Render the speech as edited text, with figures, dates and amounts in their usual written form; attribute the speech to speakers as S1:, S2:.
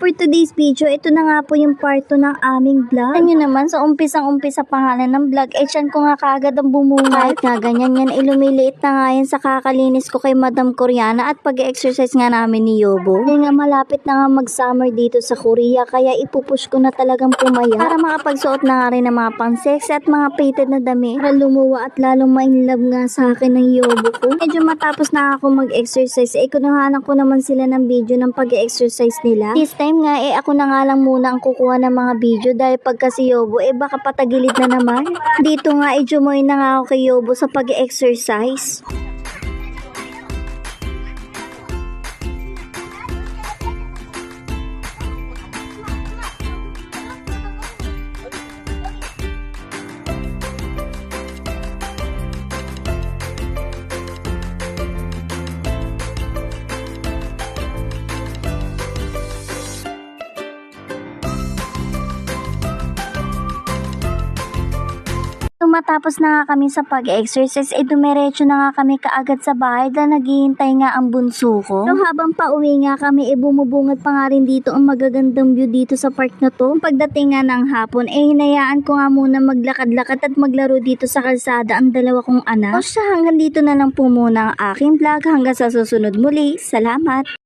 S1: for today's video, ito na nga po yung part 2 ng aming vlog. Ano naman, sa umpisang-umpisa pangalan ng vlog, tiyan ko nga kaagad ang bumunga. Kahit nga ganyan yan, ilumiliit na nga yan sa kakalinis ko kay Madam Koreana at pag-exercise nga namin ni Yobo. Dahil nga malapit na nga mag-summer dito sa Korea, kaya ipupush ko na talagang pumaya para makapagsuot na nga rin ng mga pang-sexy at mga fitted na dami para lumuwa at lalong ma-inlove nga sa akin ng Yobo ko. Medyo matapos na ako mag-exercise, kunahanan ko naman sila ng video ng pag-exercise nila. This time nga ako na nga lang muna ang kukuha ng mga video dahil pagka si Yobo baka patagilid na naman. Dito nga jumoy na nga ako kay Yobo sa pag-exercise. Matapos na nga kami sa pag-exercise, dumiretso na nga kami kaagad sa bahay dahil naghihintay nga ang bunso ko. So habang pauwi nga kami, bumubungad pa nga rin dito ang magagandang view dito sa park na to. Pagdating nga ng hapon, hinayaan ko nga muna maglakad-lakad at maglaro dito sa kalsada ang dalawa kong anak. O siya, hanggang dito na lang po muna ang aking vlog. Hanggang sa susunod muli. Salamat!